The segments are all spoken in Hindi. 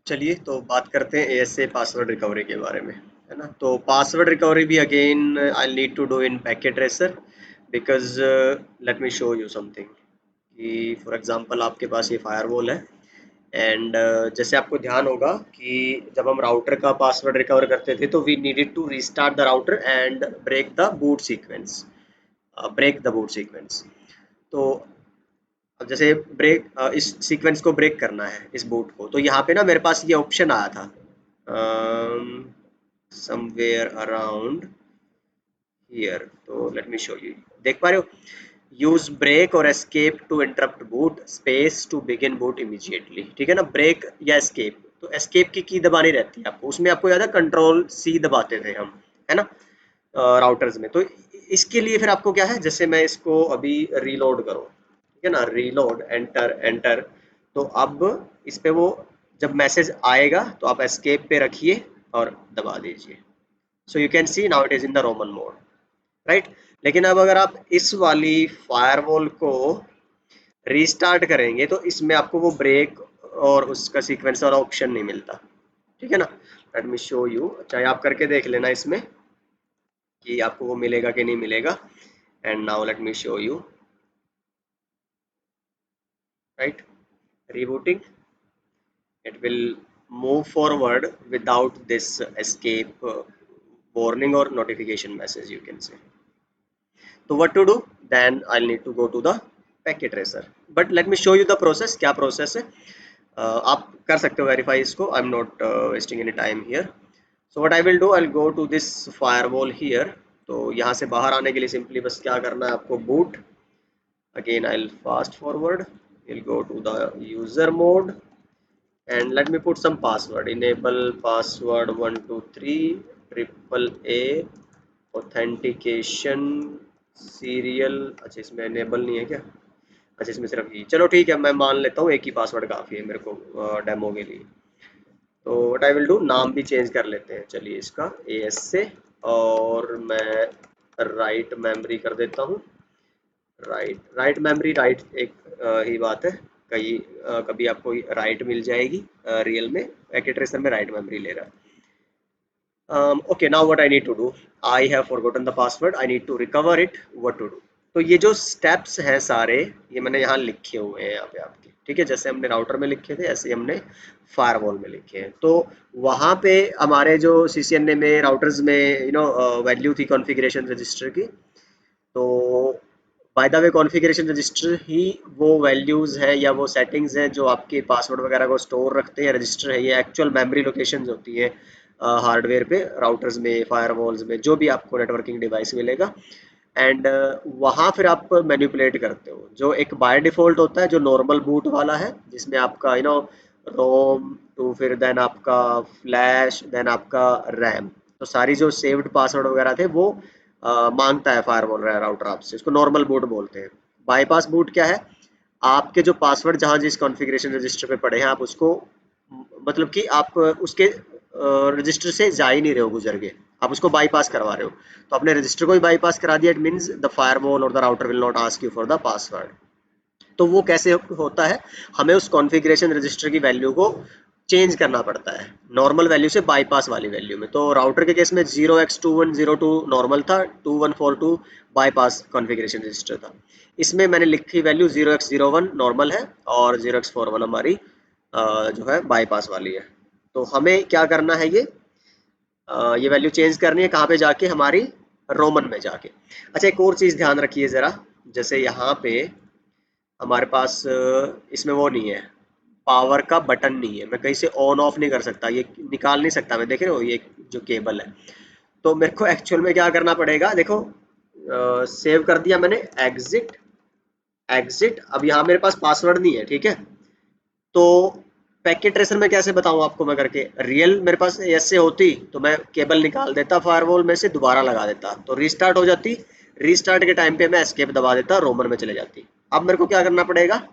चलिए तो बात करते हैं एएसए पासवर्ड रिकवरी के बारे में, है ना। तो पासवर्ड रिकवरी भी again I need to do in packet tracer, because let me show you something कि फॉर एग्जांपल आपके पास ये फायरवॉल है एंड जैसे आपको ध्यान होगा कि जब हम राउटर का पासवर्ड रिकवर करते थे तो we needed to restart the router and break the boot sequence. तो अब जैसे इस सीक्वेंस को ब्रेक करना है इस बूट को, तो यहाँ पे ना मेरे पास ये ऑप्शन आया था समवेयर अराउंड हियर। तो लेट मी शो यू, देख पा रहे हो, यूज ब्रेक और escape to interrupt boot space to begin boot immediately. ठीक है ना, ब्रेक या एस्केप। तो एस्केप की दबानी रहती है आपको, उसमें आपको याद है कंट्रोल सी दबाते थे हम, है ना, राउटर्स में। तो इसके लिए फिर आपको क्या है, जैसे मैं इसको अभी रीलोड करूँ, ठीक है ना, रीलोड एंटर एंटर, तो अब इस पे वो जब मैसेज आएगा तो आप एस्केप पे रखिए और दबा दीजिए। So you can see now it is in the Roman mode, right. लेकिन अब अगर आप इस वाली फायरवॉल को रीस्टार्ट करेंगे तो इसमें आपको वो ब्रेक और उसका सीक्वेंस वाला ऑप्शन नहीं मिलता। ठीक है ना, लेट मी शो यू, चाहे आप करके देख लेना इसमें कि आपको वो मिलेगा कि नहीं मिलेगा। And now let me show you, right, rebooting, it will move forward without this escape warning or notification message, you can say. So what to do, then I'll need to go to the packet tracer, but let me show you the process, क्या process है। आप कर सकते हो वेरीफाई इसको, I am not wasting any time here. So what I will do, I will go to this firewall here. तो यहाँ से बाहर आने के लिए सिंपली बस क्या करना है आपको, boot, again I'll fast forward, we'll go to the user mode and let me put some password, enable password 123 triple a authentication serial। अच्छा इसमें enable नहीं है क्या, अच्छा इसमें सिर्फ ये, चलो ठीक है, मैं मान लेता हूँ एक ही पासवर्ड काफ़ी है मेरे को डेमो के लिए। तो व्हाट आई विल डू, नाम भी चेंज कर लेते हैं, चलिए इसका एएस से, और मैं राइट मेमोरी कर देता हूँ। राइट मेमोरी, राइट एक ही बात है, कभी आपको राइट मिल जाएगी, रियल में पैकेट ट्रेसर में राइट मेमोरी ले रहा है। Okay, now what I need to do, I have forgotten the password, I need to recover it, what to do. तो ये जो स्टेप्स हैं सारे, ये मैंने यहाँ लिखे हुए हैं यहाँ पे आपके, ठीक है, जैसे हमने राउटर में लिखे थे ऐसे ही हमने फायरवॉल में लिखे हैं। तो वहाँ पे हमारे जो सीसीएनए में राउटर्स में वैल्यू थी कॉन्फ़िगरेशन रजिस्टर की, तो by the way configuration register ही वो वैल्यूज़ है या वो सेटिंग्स हैं जो आपके पासवर्ड वगैरह को स्टोर रखते हैं। रजिस्टर है ये एक्चुअल मेमोरी लोकेशंस होती है हार्डवेयर पे, राउटर्स में, फायरवॉल्स में, जो भी आपको नेटवर्किंग डिवाइस मिलेगा। एंड वहाँ फिर आप मैनिपुलेट करते हो, जो एक बाय डिफ़ॉल्ट होता है जो नॉर्मल बूट वाला है, जिसमें आपका रोम टू, फिर देन आपका फ्लैश, देन आपका रैम, तो सारी जो सेव्ड पासवर्ड वगैरह थे वो मांगता है फायरवॉल राउटर आपसे, इसको नॉर्मल बूट बोलते हैं। बाईपास बूट क्या है, आपके जो पासवर्ड जहाँ जिस कॉन्फ़िगरेशन रजिस्टर पे पड़े हैं आप उसको, मतलब कि आप उसके रजिस्टर से जा ही नहीं रहे हो गुजर के, आप उसको बाईपास करवा रहे हो। तो आपने रजिस्टर को ही बाईपास करा दिया, इट मीन्स द फायरवॉल और the router will not ask you for the password. तो वो कैसे होता है, हमें उस कॉन्फ़िगरेशन रजिस्टर की वैल्यू को चेंज करना पड़ता है नॉर्मल वैल्यू से बाईपास वाली वैल्यू में। तो राउटर के केस में 0x2102 नॉर्मल था, 2142 बाईपास कॉन्फ़िगरेशन रजिस्टर था। इसमें मैंने लिखी वैल्यू 0x01 नॉर्मल है और 0x41 हमारी जो है बाईपास वाली है। तो हमें क्या करना है, ये वैल्यू चेंज करनी है कहाँ पे जाके, हमारी रोमन में जाके। अच्छा एक और चीज़ ध्यान रखिए ज़रा, जैसे यहाँ पे हमारे पास इसमें वो नहीं है, पावर का बटन नहीं है, मैं कहीं से ऑन ऑफ नहीं कर सकता, ये निकाल नहीं सकता मैं, देख रहे हो ये जो केबल है। तो मेरे को एक्चुअल में क्या करना पड़ेगा, देखो सेव कर दिया मैंने, एग्जिट एग्जिट, अब यहाँ मेरे पास पासवर्ड नहीं है, ठीक है। तो पैकेट ट्रेसर में कैसे बताऊँ आपको मैं करके, रियल मेरे पास ऐसे होती तो मैं केबल निकाल देता फायरवॉल में से, दोबारा लगा देता तो रीस्टार्ट हो जाती, रीस्टार्ट के टाइम पे मैं एस्केप दबा देता, रोमन में चले जाती। अब मेरे को क्या करना पड़ेगा,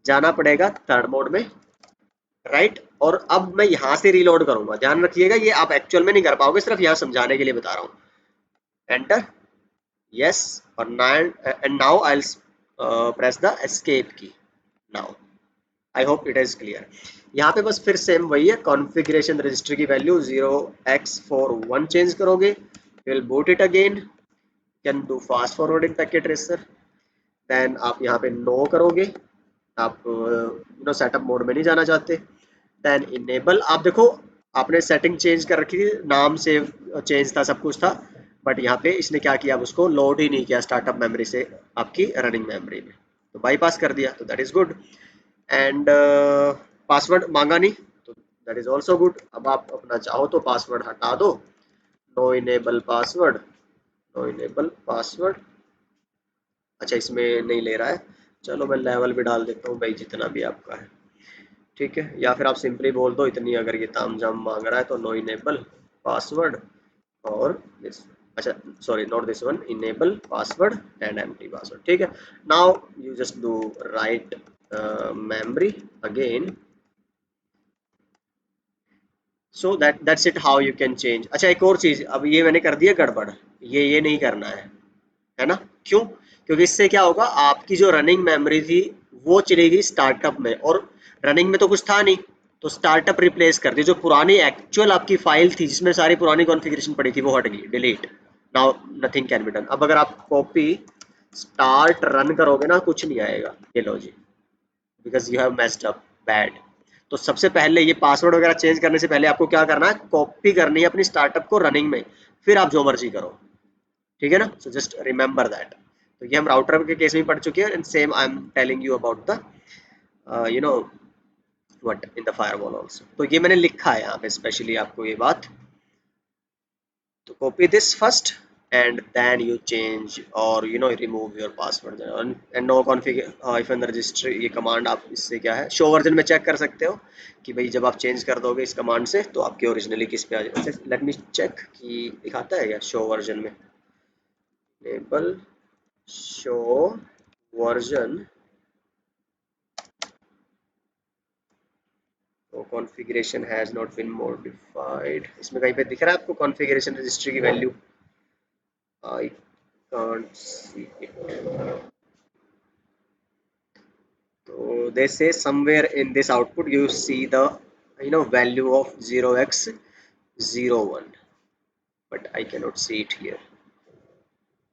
जाना पड़ेगा थर्ड मोड में, राइट, और अब मैं यहाँ से रीलोड करूंगा, ध्यान रखिएगा ये आप एक्चुअल में नहीं कर पाओगे, सिर्फ यहाँ समझाने के लिए बता रहा हूँ। एंटर, यस, और and now I press the escape key now, I hope it is clear. यहाँ पे बस फिर सेम वही है, कॉन्फ़िगरेशन रजिस्टर की वैल्यू 0x41 चेंज करोगे, will boot it again, can do fast forwarding packet tracer. Then आप यहाँ पे नो करोगे, आप सेटअप मोड में नहीं जाना चाहते। देन इनेबल, आप देखो आपने सेटिंग चेंज कर रखी थी, नाम सेव चेंज था, सब कुछ था, बट यहाँ पे इसने क्या किया, अब उसको लोड ही नहीं किया स्टार्टअप मेमोरी से आपकी रनिंग मेमोरी में, तो बाईपास कर दिया, तो that is good. And password मांगा नहीं, तो दैट इज ऑल्सो गुड। अब आप अपना चाहो तो पासवर्ड हटा दो, no enable password, no enable password. अच्छा इसमें नहीं ले रहा है, चलो मैं लेवल भी डाल देता हूँ भाई, जितना भी आपका है, ठीक है। या फिर आप सिंपली बोल दो इतनी, अगर ये तामझाम मांग रहा है तो नो इनेबल पासवर्ड और दिस, अच्छा sorry not this one, enable password and empty password, ठीक है। Now you just do write memory again, so that's it how you can change. अच्छा एक और चीज, अब ये मैंने कर दिया गड़बड़, ये नहीं करना है ना, क्यों? क्योंकि इससे क्या होगा, आपकी जो रनिंग मेमोरी थी वो चलेगी स्टार्टअप में, और रनिंग में तो कुछ था नहीं, तो स्टार्टअप रिप्लेस कर दी, जो पुरानी एक्चुअल आपकी फाइल थी जिसमें सारी पुरानी कॉन्फ़िगरेशन पड़ी थी वो हट गई, delete. Now nothing can be done. अब अगर आप कॉपी स्टार्ट रन करोगे ना, कुछ नहीं आएगा, ये लो जी, because you have messed up bad. तो सबसे पहले ये पासवर्ड वगैरह चेंज करने से पहले आपको क्या करना है, कॉपी करनी है अपनी स्टार्टअप को रनिंग में, फिर आप जो मर्जी करो, ठीक है ना। So just remember that. तो ये हम राउटर के केस में पढ़ चुके हैं, and same I am telling you about the you know what in the firewall also. तो ये मैंने लिखा है यहाँ पे स्पेशली आपको ये बात, तो copy this first and then you change or remove your password and no config if in the registry, ये कमांड आप इससे क्या है, शो वर्जन में चेक कर सकते हो कि भाई जब आप चेंज कर दोगे इस कमांड से तो आपके ओरिजिनली किस पे आ जाएगा। लेट मी चेक कि दिखाता है क्या शो वर्जन में, enable show version, तो configuration has not been modified, इसमें कहीं पे दिख रहा है आपको कॉन्फ़िगरेशन रजिस्ट्री की value? I can't see it. So they say somewhere in this output you see the value of 0x01, but I cannot see it here.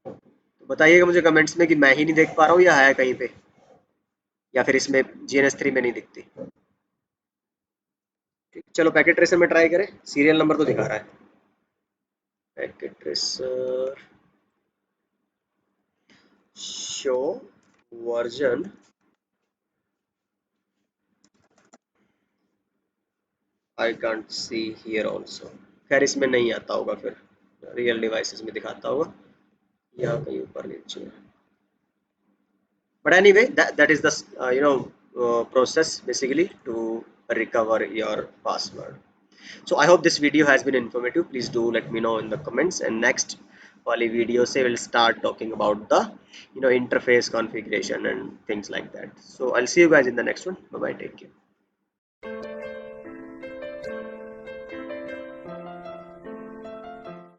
तो बताइएगा मुझे कमेंट्स में कि मैं ही नहीं देख पा रहा हूँ या है कहीं पे, या फिर इसमें GNS3 में नहीं दिखती। ठीक, चलो पैकेट ट्रेसर में ट्राई करें, सीरियल नंबर तो दिखा रहा है। Packet tracer show version, I can't see here also. खैर इसमें नहीं आता होगा, फिर रियल डिवाइसेस में दिखाता होगा या कहीं ऊपर नीचे। But anyway, that is the process basically to recover your password. So I hope this video has been informative. Please do let me know in the comments, and next wali video say we'll start talking about the interface configuration and things like that. So I'll see you guys in the next one. Bye bye, take care.